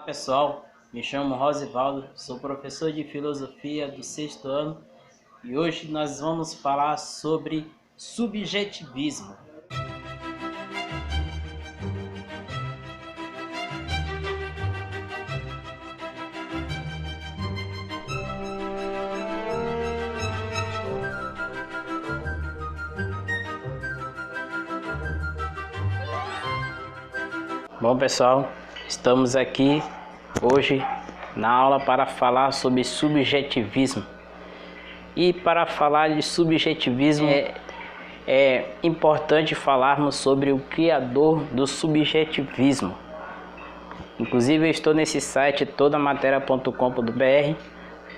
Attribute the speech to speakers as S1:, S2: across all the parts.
S1: Pessoal, me chamo Rosivaldo, sou professor de filosofia do 6º ano e hoje nós vamos falar sobre subjetivismo. Bom pessoal, estamos aqui hoje na aula para falar sobre subjetivismo. E para falar de subjetivismo é importante falarmos sobre o criador do subjetivismo. Inclusive eu estou nesse site todamateria.com.br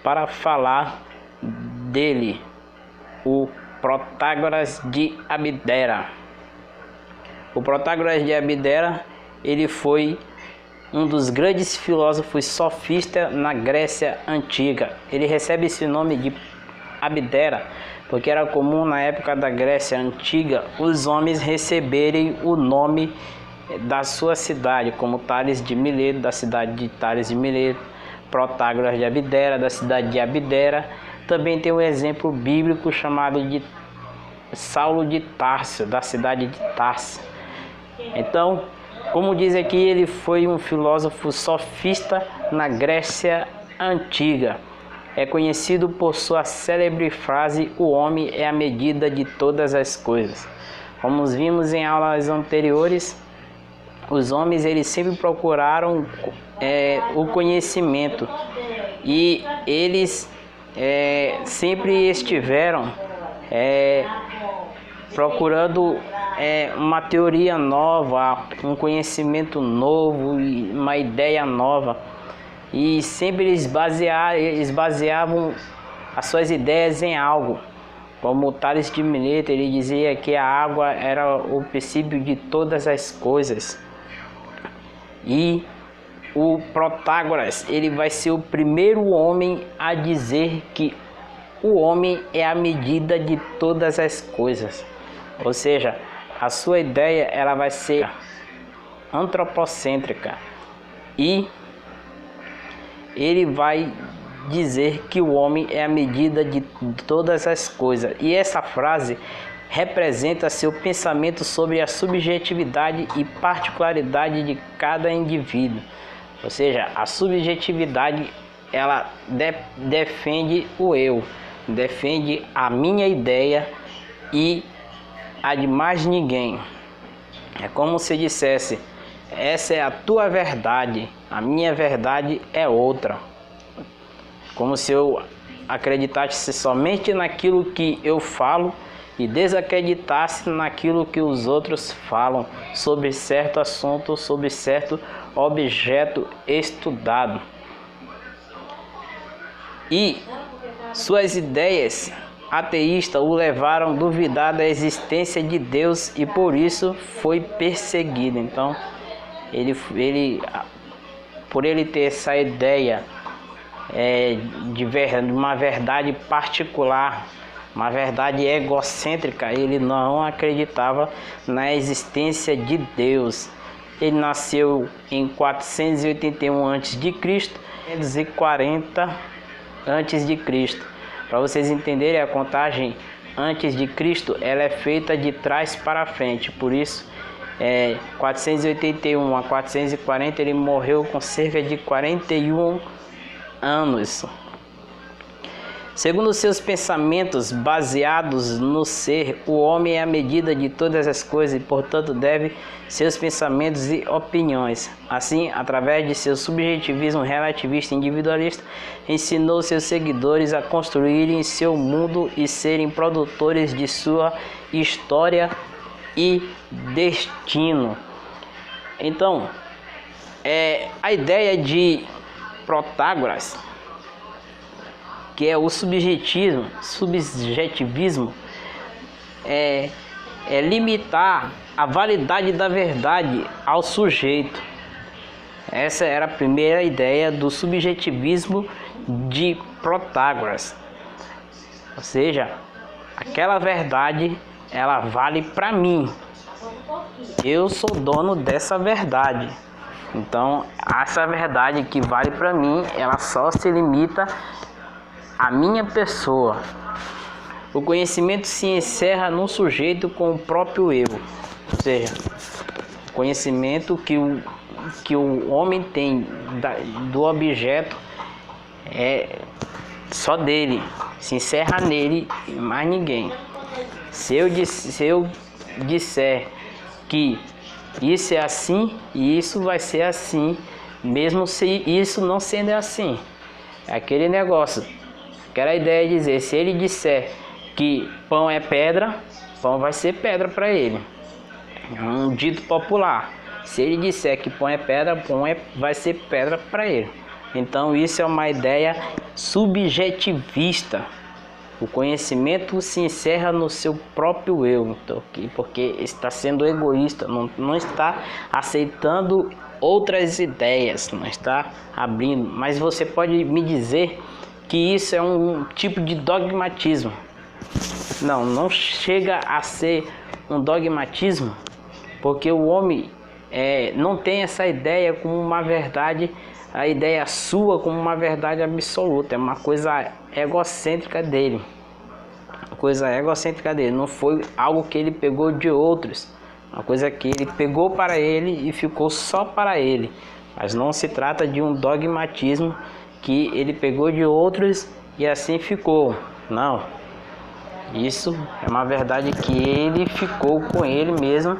S1: para falar dele, o Protágoras de Abdera. O Protágoras de Abdera, ele foi um dos grandes filósofos sofistas na Grécia Antiga. Ele recebe esse nome de Abdera porque era comum na época da Grécia Antiga os homens receberem o nome da sua cidade, como Tales de Mileto, da cidade de Tales de Mileto, Protágoras de Abdera, da cidade de Abdera. Também tem um exemplo bíblico chamado de Saulo de Tarso, da cidade de Tarso. Então, como diz aqui, ele foi um filósofo sofista na Grécia Antiga. É conhecido por sua célebre frase: o homem é a medida de todas as coisas. Como vimos em aulas anteriores, os homens eles sempre procuraram o conhecimento e eles sempre estiveram procurando uma teoria nova, um conhecimento novo e uma ideia nova. E sempre eles baseavam as suas ideias em algo. Como Tales de Mileto, ele dizia que a água era o princípio de todas as coisas. E o Protágoras, ele vai ser o primeiro homem a dizer que o homem é a medida de todas as coisas. Ou seja, a sua ideia ela vai ser antropocêntrica e ele vai dizer que o homem é a medida de todas as coisas. E essa frase representa seu pensamento sobre a subjetividade e particularidade de cada indivíduo. Ou seja, a subjetividade ela defende o eu, defende a minha ideia e a de mais ninguém. É como se dissesse: essa é a tua verdade, a minha verdade é outra. Como se eu acreditasse somente naquilo que eu falo e desacreditasse naquilo que os outros falam sobre certo assunto, sobre certo objeto estudado. E suas ideias ateístas o levaram a duvidar da existência de Deus e por isso foi perseguido. Então, por ele ter essa ideia de uma verdade particular, uma verdade egocêntrica, ele não acreditava na existência de Deus. Ele nasceu em 481 a.C., 540 a.C. Para vocês entenderem, a contagem antes de Cristo ela é feita de trás para frente. Por isso, 481 a 440 ele morreu com cerca de 41 anos. Segundo seus pensamentos baseados no ser, o homem é a medida de todas as coisas e, portanto, deve seus pensamentos e opiniões. Assim, através de seu subjetivismo relativista e individualista, ensinou seus seguidores a construírem seu mundo e serem produtores de sua história e destino. Então, a ideia de Protágoras, que é o subjetivismo, é limitar a validade da verdade ao sujeito. Essa era a primeira ideia do subjetivismo de Protágoras. Ou seja, aquela verdade ela vale para mim. Eu sou dono dessa verdade. Então, essa verdade que vale para mim, ela só se limita à minha pessoa. O conhecimento se encerra no sujeito com o próprio eu. Ou seja, o conhecimento que o homem tem do objeto é só dele, se encerra nele e mais ninguém. Se eu disser que isso é assim e isso vai ser assim, mesmo se isso não sendo assim, é aquele negócio, aquela ideia de dizer, se ele disser que pão é pedra, pão vai ser pedra para ele. É um dito popular. Se ele disser que pão é pedra, vai ser pedra para ele. Então isso é uma ideia subjetivista. O conhecimento se encerra no seu próprio eu, porque está sendo egoísta, não está aceitando outras ideias, não está abrindo. Mas você pode me dizer que isso é um tipo de dogmatismo? Não chega a ser um dogmatismo, porque o homem não tem essa ideia como uma verdade, a ideia sua como uma verdade absoluta, é uma coisa egocêntrica dele. Não foi algo que ele pegou de outros, uma coisa que ele pegou para ele e ficou só para ele. Mas não se trata de um dogmatismo que ele pegou de outros e assim ficou. Não. Isso é uma verdade que ele ficou com ele mesmo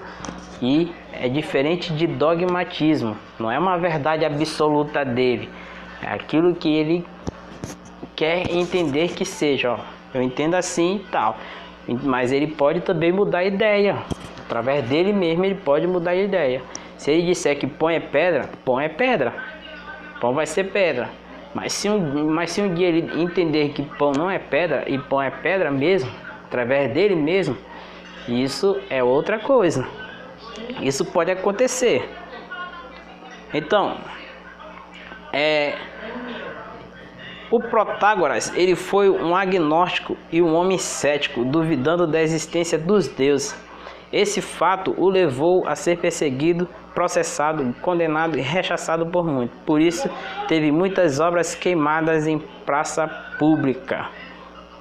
S1: e é diferente de dogmatismo. Não é uma verdade absoluta dele. É aquilo que ele quer entender que seja. Ó, eu entendo assim e tal. Mas ele pode também mudar a ideia. Através dele mesmo ele pode mudar a ideia. Se ele disser que pão é pedra, pão é pedra. Pão vai ser pedra. Mas se um dia ele entender que pão não é pedra e pão é pedra mesmo, através dele mesmo, isso é outra coisa. Isso pode acontecer. Então, o Protágoras, ele foi um agnóstico e um homem cético, duvidando da existência dos deuses. Esse fato o levou a ser perseguido, processado, condenado e rechaçado por muitos. Por isso, teve muitas obras queimadas em praça pública.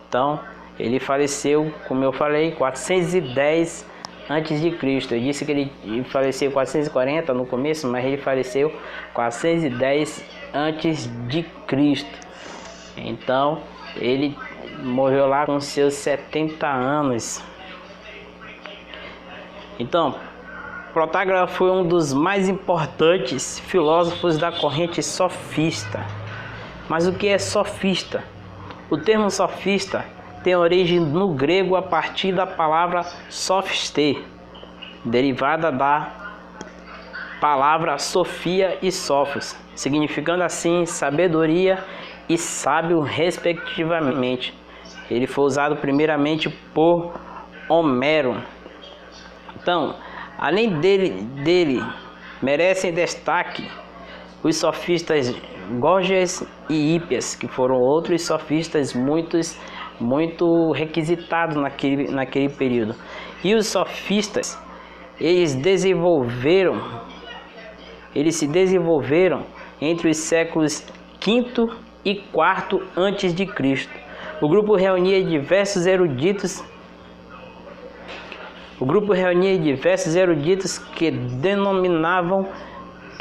S1: Então, ele faleceu, como eu falei, 410 a.C. Eu disse que ele faleceu 440 no começo, mas ele faleceu 410 a.C. Então, ele morreu lá com seus 70 anos. Então, Protágoras foi um dos mais importantes filósofos da corrente sofista. Mas o que é sofista? O termo sofista tem origem no grego a partir da palavra sophister, derivada da palavra sofia e sofos, significando assim sabedoria e sábio respectivamente. Ele foi usado primeiramente por Homero. Então, além dele merecem destaque os sofistas Gorgias e Hípias, que foram outros sofistas muito requisitados naquele período. E os sofistas, eles se desenvolveram entre os séculos V e IV antes de Cristo. O grupo reunia diversos eruditos que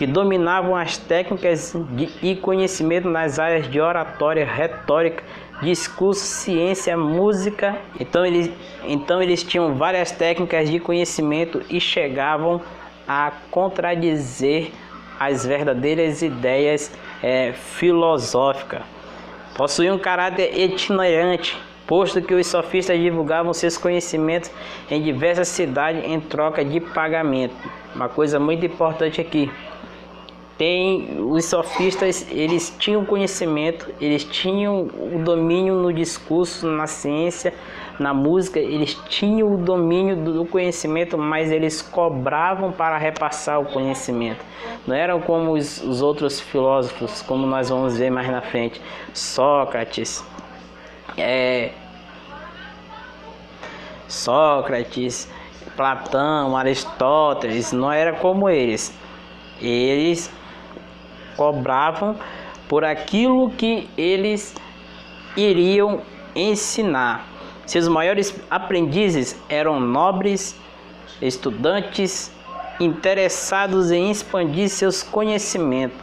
S1: dominavam as técnicas e conhecimento nas áreas de oratória, retórica, discurso, ciência, música. Então eles tinham várias técnicas de conhecimento e chegavam a contradizer as verdadeiras ideias filosóficas. Possuíam um caráter itinerante, posto que os sofistas divulgavam seus conhecimentos em diversas cidades em troca de pagamento. Uma coisa muito importante aqui. Os sofistas, eles tinham conhecimento, eles tinham o domínio no discurso, na ciência, na música, eles tinham o domínio do conhecimento, mas eles cobravam para repassar o conhecimento. Não eram como os outros filósofos, como nós vamos ver mais na frente. Sócrates, Platão, Aristóteles, não era como eles. Eles cobravam por aquilo que eles iriam ensinar. Seus maiores aprendizes eram nobres, estudantes interessados em expandir seus conhecimentos.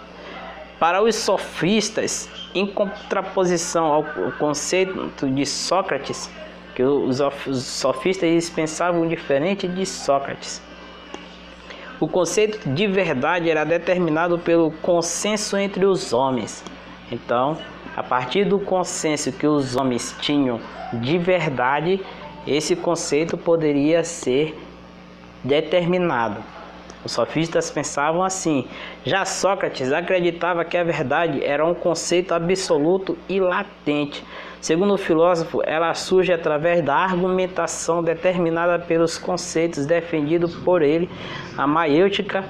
S1: Para os sofistas, em contraposição ao conceito de Sócrates, que os sofistas eles pensavam diferente de Sócrates. O conceito de verdade era determinado pelo consenso entre os homens. Então, a partir do consenso que os homens tinham de verdade, esse conceito poderia ser determinado. Os sofistas pensavam assim. Já Sócrates acreditava que a verdade era um conceito absoluto e latente. Segundo o filósofo, ela surge através da argumentação determinada pelos conceitos defendidos por ele. A maiêutica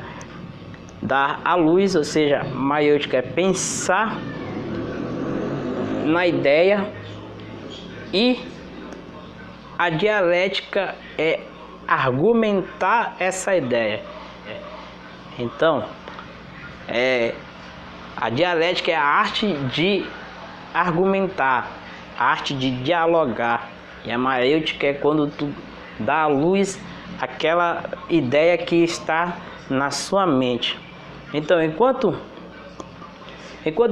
S1: dá à luz, ou seja, maiêutica é pensar na ideia, e a dialética é argumentar essa ideia. Então, a dialética é a arte de argumentar, a arte de dialogar, e a maiêutica é quando tu dá à luz aquela ideia que está na sua mente. Então, enquanto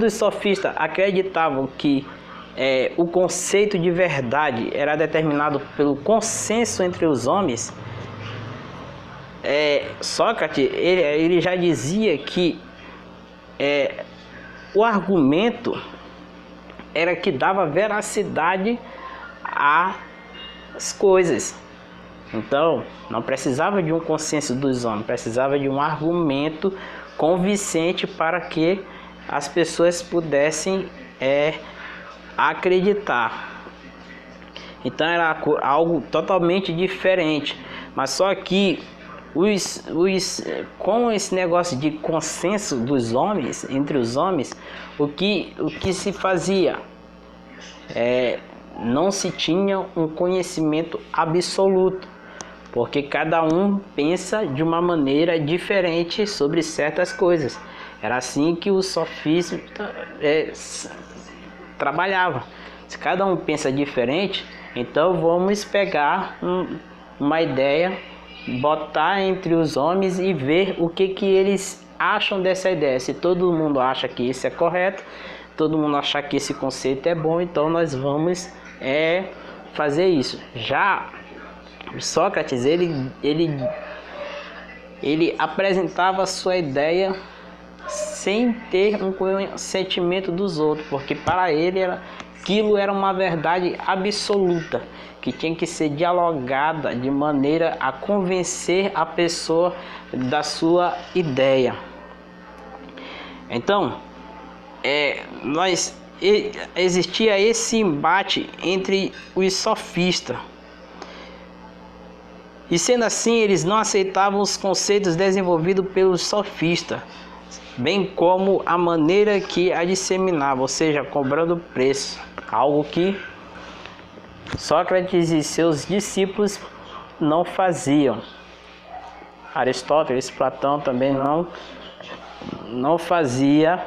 S1: os sofistas acreditavam que o conceito de verdade era determinado pelo consenso entre os homens, Sócrates ele já dizia que o argumento era que dava veracidade às coisas. Então, não precisava de um consenso dos homens, precisava de um argumento convincente para que as pessoas pudessem acreditar. Então era algo totalmente diferente. Mas só que com esse negócio de consenso dos homens, entre os homens, o que se fazia? Não se tinha um conhecimento absoluto, porque cada um pensa de uma maneira diferente sobre certas coisas. Era assim que o sofismo trabalhava. Se cada um pensa diferente, então vamos pegar uma ideia, botar entre os homens e ver o que eles acham dessa ideia. Se todo mundo acha que isso é correto, todo mundo achar que esse conceito é bom, então nós vamos fazer isso. Já Sócrates ele apresentava a sua ideia sem ter um consentimento dos outros, porque para ele aquilo era uma verdade absoluta, que tinha que ser dialogada de maneira a convencer a pessoa da sua ideia. Então, existia esse embate entre os sofistas. E sendo assim, eles não aceitavam os conceitos desenvolvidos pelos sofistas, bem como a maneira que a disseminava, ou seja, cobrando preço, algo que Sócrates e seus discípulos não faziam. Aristóteles, Platão também não fazia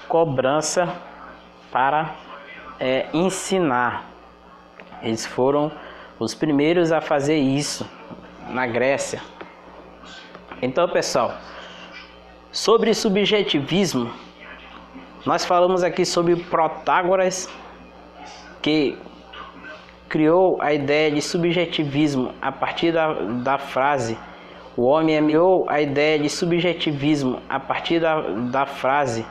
S1: cobrança para ensinar. Eles foram os primeiros a fazer isso na Grécia. Então, pessoal, sobre subjetivismo, nós falamos aqui sobre Protágoras, que criou a ideia de subjetivismo a partir da frase o homem criou a ideia de subjetivismo a partir da frase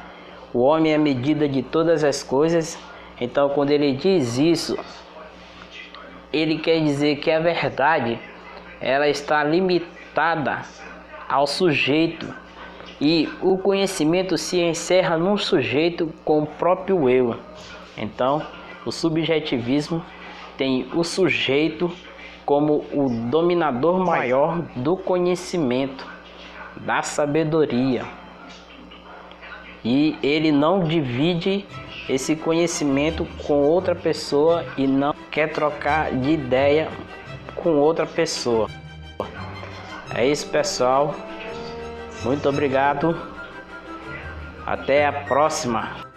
S1: o homem é a medida de todas as coisas. Então, quando ele diz isso, ele quer dizer que a verdade ela está limitada ao sujeito, e o conhecimento se encerra num sujeito com o próprio eu. Então, o subjetivismo tem o sujeito como o dominador maior do conhecimento, da sabedoria. E ele não divide esse conhecimento com outra pessoa e não quer trocar de ideia com outra pessoa. É isso, pessoal. Muito obrigado. Até a próxima!